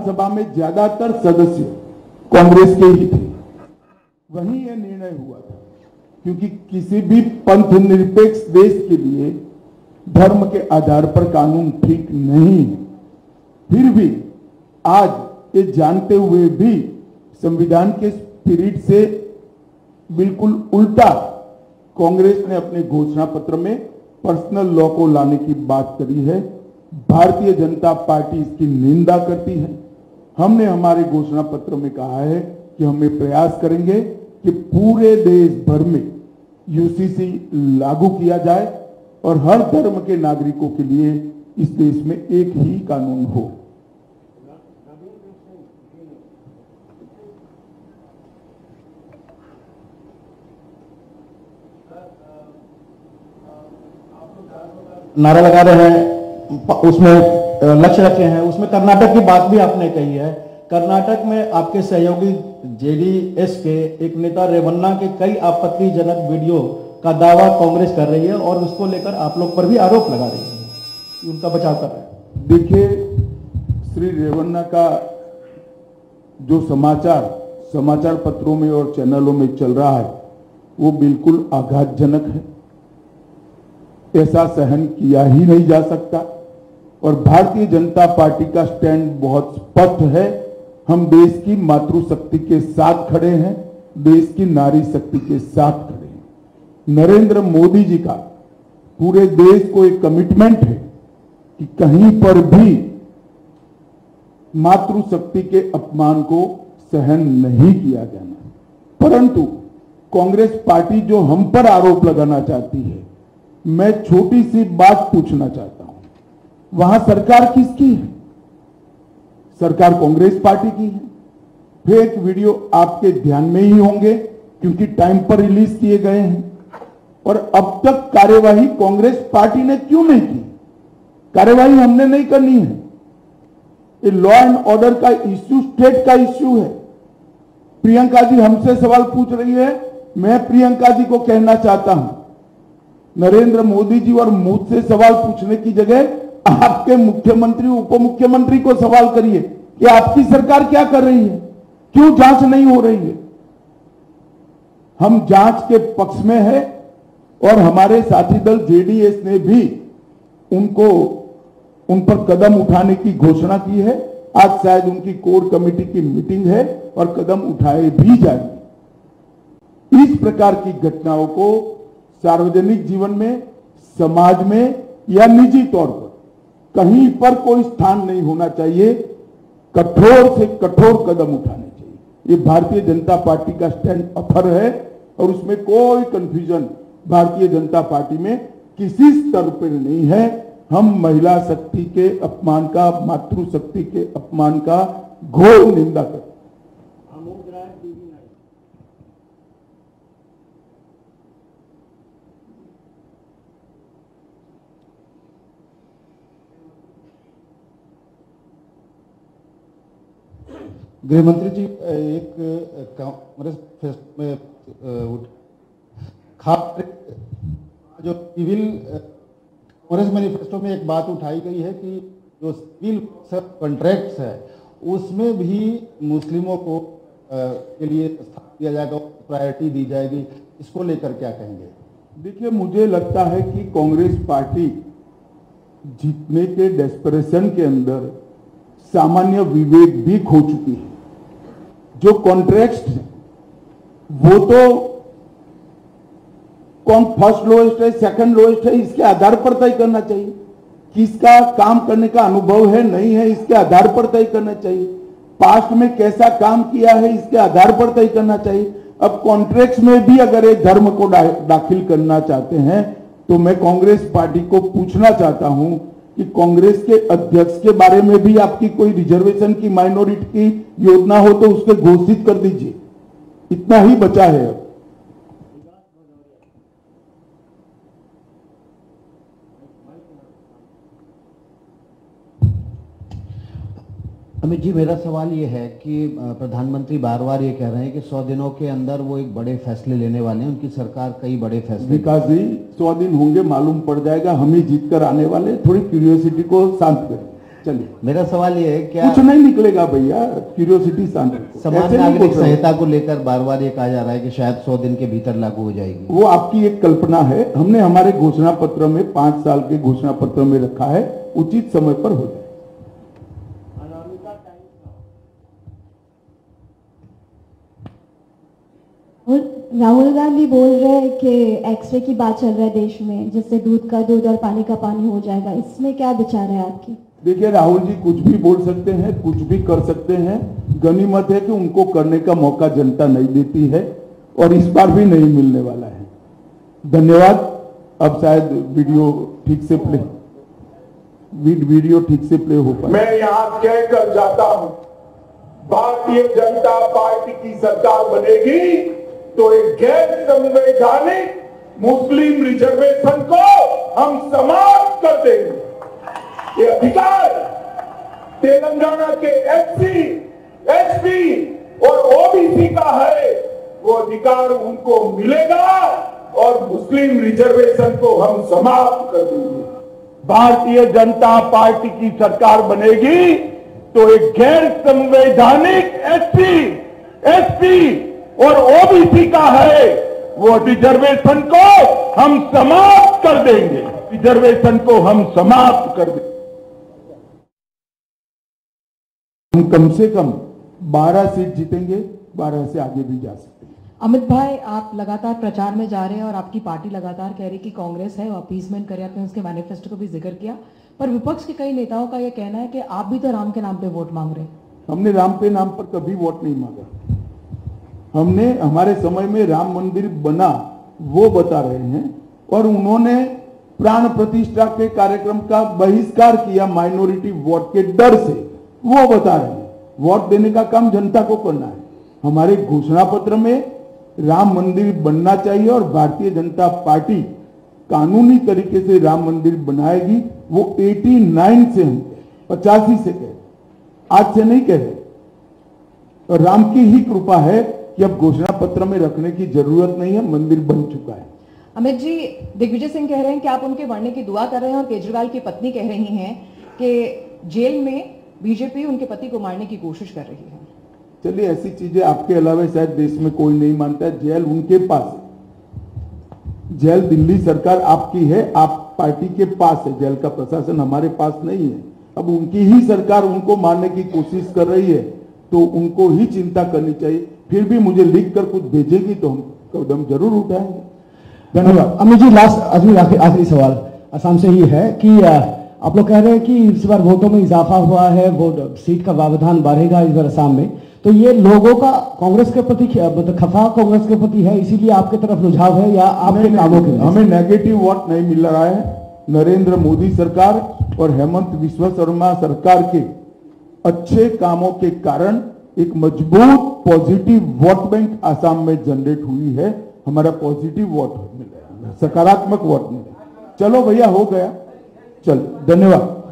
सभा में ज्यादातर सदस्य कांग्रेस के ही थे। वहीं यह निर्णय हुआ था, क्योंकि किसी भी पंथ निरपेक्ष देश के लिए धर्म के आधार पर कानून ठीक नहीं है। फिर भी आज ये जानते हुए भी संविधान के स्पिरिट से बिल्कुल उल्टा कांग्रेस ने अपने घोषणा पत्र में पर्सनल लॉ को लाने की बात करी है। भारतीय जनता पार्टी इसकी निंदा करती है। हमने हमारे घोषणा पत्र में कहा है कि हम ये प्रयास करेंगे कि पूरे देश भर में यूसीसी लागू किया जाए और हर धर्म के नागरिकों के लिए इस देश में एक ही कानून हो। नारा लगा रहे हैं, उसमें लक्ष्य रखे हैं, उसमें कर्नाटक की बात भी आपने कही है। कर्नाटक में आपके सहयोगी जेडीएस के एक नेता रेवन्ना के कई आपत्तिजनक वीडियो का दावा कांग्रेस कर रही है और उसको लेकर आप लोग पर भी आरोप लगा रही है कि उनका बचाव कर रहे हैं। देखिए, श्री रेवन्ना का जो समाचार पत्रों में और चैनलों में चल रहा है वो बिल्कुल आघातजनक है। ऐसा सहन किया ही नहीं जा सकता और भारतीय जनता पार्टी का स्टैंड बहुत स्पष्ट है। हम देश की मातृशक्ति के साथ खड़े हैं, देश की नारी शक्ति के साथ खड़े हैं। नरेंद्र मोदी जी का पूरे देश को एक कमिटमेंट है कि कहीं पर भी मातृशक्ति के अपमान को सहन नहीं किया जाना। परंतु कांग्रेस पार्टी जो हम पर आरोप लगाना चाहती है, मैं छोटी सी बात पूछना चाहता हूं, वहां सरकार किसकी है? सरकार कांग्रेस पार्टी की है। फेक वीडियो आपके ध्यान में ही होंगे क्योंकि टाइम पर रिलीज किए गए हैं। और अब तक कार्यवाही कांग्रेस पार्टी ने क्यों नहीं की? कार्यवाही हमने नहीं करनी है। ये लॉ एंड ऑर्डर का इश्यू स्टेट का इश्यू है। प्रियंका जी हमसे सवाल पूछ रही है, मैं प्रियंका जी को कहना चाहता हूं, नरेंद्र मोदी जी और मुझसे सवाल पूछने की जगह आपके मुख्यमंत्री उप मुख्यमंत्री को सवाल करिए कि आपकी सरकार क्या कर रही है, क्यों जांच नहीं हो रही है। हम जांच के पक्ष में है और हमारे साथी दल जेडीएस ने भी उन पर कदम उठाने की घोषणा की है। आज शायद उनकी कोर कमेटी की मीटिंग है और कदम उठाए भी जाएंगे। इस प्रकार की घटनाओं को सार्वजनिक जीवन में, समाज में या निजी तौर पर कहीं पर कोई स्थान नहीं होना चाहिए। कठोर से कठोर कदम उठाने चाहिए। ये भारतीय जनता पार्टी का स्टैंड अथर है और उसमें कोई कंफ्यूजन भारतीय जनता पार्टी में किसी स्तर पर नहीं है। हम महिला शक्ति के अपमान का, मातृशक्ति के अपमान का घोर निंदा करते हैं। गृह मंत्री जी, एक कांग्रेस में खास जो सिविल कांग्रेस मैनिफेस्टो में एक बात उठाई गई है कि जो सिविल कॉन्ट्रैक्ट्स है उसमें भी मुस्लिमों को के लिए स्थान दिया जाएगा, प्रायोरिटी दी जाएगी। इसको लेकर क्या कहेंगे? देखिए, मुझे लगता है कि कांग्रेस पार्टी जीतने के डेस्परेशन के अंदर सामान्य विवेक भी खो चुकी है। जो कॉन्ट्रैक्ट है वो तो कौन फर्स्ट लोएस्ट है, सेकंड लोएस्ट है, इसके आधार पर तय करना चाहिए। किसका काम करने का अनुभव है, नहीं है, इसके आधार पर तय करना चाहिए। पास्ट में कैसा काम किया है, इसके आधार पर तय करना चाहिए। अब कॉन्ट्रैक्ट में भी अगर एक धर्म को दाखिल करना चाहते हैं तो मैं कांग्रेस पार्टी को पूछना चाहता हूं कि कांग्रेस के अध्यक्ष के बारे में भी आपकी कोई रिजर्वेशन की, माइनॉरिटी की योजना हो तो उसके घोषित कर दीजिए। इतना ही बचा है। अब अमित जी, मेरा सवाल ये है कि प्रधानमंत्री बार बार ये कह रहे हैं कि 100 दिनों के अंदर वो एक बड़े फैसले लेने वाले हैं। उनकी सरकार कई बड़े फैसले। विकास जी, 100 दिन होंगे, मालूम पड़ जाएगा। हम ही जीत कर आने वाले। थोड़ी क्यूरियोसिटी को शांत करें। चलिए, मेरा सवाल ये है, क्या कुछ नहीं निकलेगा भैया, क्यूरियोसिटी शांत रखो। समान ऐसे नहीं नागरिक बोल रहे। संहिता को लेकर बार बार ये कहा जा रहा है कि शायद 100 दिन के भीतर लागू हो जाएगी। वो आपकी एक कल्पना है। हमने हमारे घोषणा पत्र में 5 साल के घोषणा पत्र में रखा है, उचित समय पर हो जाए। राहुल गांधी बोल रहे हैं कि एक्सरे की बात चल रहा है देश में, जिससे दूध का दूध और पानी का पानी हो जाएगा। इसमें क्या विचार है आपकी? देखिए, राहुल जी कुछ भी बोल सकते हैं, कुछ भी कर सकते हैं। गनीमत है कि उनको करने का मौका जनता नहीं देती है और इस बार भी नहीं मिलने वाला है। धन्यवाद। अब शायद वीडियो ठीक से प्ले हो पाए। मैं यहाँ कहकर जाता हूँ, भारतीय जनता पार्टी की सरकार बनेगी तो एक गैर संवैधानिक मुस्लिम रिजर्वेशन को हम समाप्त कर देंगे। ये अधिकार तेलंगाना के एससी, एसटी और ओबीसी का है, वो अधिकार उनको मिलेगा और मुस्लिम रिजर्वेशन को हम समाप्त कर देंगे। भारतीय जनता पार्टी की सरकार बनेगी तो एक गैर संवैधानिक एससी, एसटी और ओबीसी का है, वो रिजर्वेशन को हम समाप्त कर देंगे। रिजर्वेशन को हम समाप्त कर देंगे। हम कम से कम 12 सीट जीतेंगे, 12 से आगे भी जा सकते हैं। अमित भाई, आप लगातार प्रचार में जा रहे हैं और आपकी पार्टी लगातार कह रही कि कांग्रेस है, अपीसमेंट करे। आपने उसके मैनिफेस्टो को भी जिक्र किया, पर विपक्ष के कई नेताओं का यह कहना है कि आप भी तो राम के नाम पे वोट मांग रहे हैं। हमने राम पे नाम पर कभी वोट नहीं मांगा। हमने हमारे समय में राम मंदिर बना वो बता रहे हैं, और उन्होंने प्राण प्रतिष्ठा के कार्यक्रम का बहिष्कार किया माइनॉरिटी वोट के डर से, वो बता रहे हैं। वोट देने का काम जनता को करना है। हमारे घोषणा पत्र में राम मंदिर बनना चाहिए और भारतीय जनता पार्टी कानूनी तरीके से राम मंदिर बनाएगी। वो 89 से हम 85 से कह, आज से नहीं कह रहे। और राम की ही कृपा है कि अब घोषणा पत्र में रखने की जरूरत नहीं है, मंदिर बन चुका है। अमित जी, दिग्विजय सिंह कह रहे हैं कि आप उनके बढ़ने की दुआ कर रहे हैं और केजरीवाल की पत्नी कह रही हैं कि जेल में बीजेपी उनके पति को मारने की कोशिश कर रही है। चलिए, ऐसी चीजें आपके अलावा शायद देश में कोई नहीं मानता है। जेल उनके पास है, जेल दिल्ली सरकार आपकी है, आप पार्टी के पास है, जेल का प्रशासन हमारे पास नहीं है। अब उनकी ही सरकार उनको मारने की कोशिश कर रही है तो उनको ही चिंता करनी चाहिए। फिर भी मुझे लिख कर कुछ भेजेगी तो हम कदम जरूर उठाएंगे। धन्यवाद। अमित जी, लास्ट आखिरी सवाल असम से ही है कि आप लोग कह रहे हैं कि इस बार वोटों में इजाफा हुआ है, वोट सीट का व्यवधान बढ़ेगा इस बार असम में, तो ये लोगों का कांग्रेस के प्रति मतलब खफा कांग्रेस के प्रति है, इसीलिए आपके तरफ रुझाव है या आपके कामों के? हमें नेगेटिव वोट नहीं मिल रहा है। नरेंद्र मोदी सरकार और हेमंत बिस्वा शर्मा सरकार के अच्छे कामों के कारण एक मजबूत पॉजिटिव वोट बैंक आसाम में जनरेट हुई है। हमारा पॉजिटिव वोट मिल रहा है, सकारात्मक वोट मिल रहा है। चलो भैया, हो गया। चलो, धन्यवाद।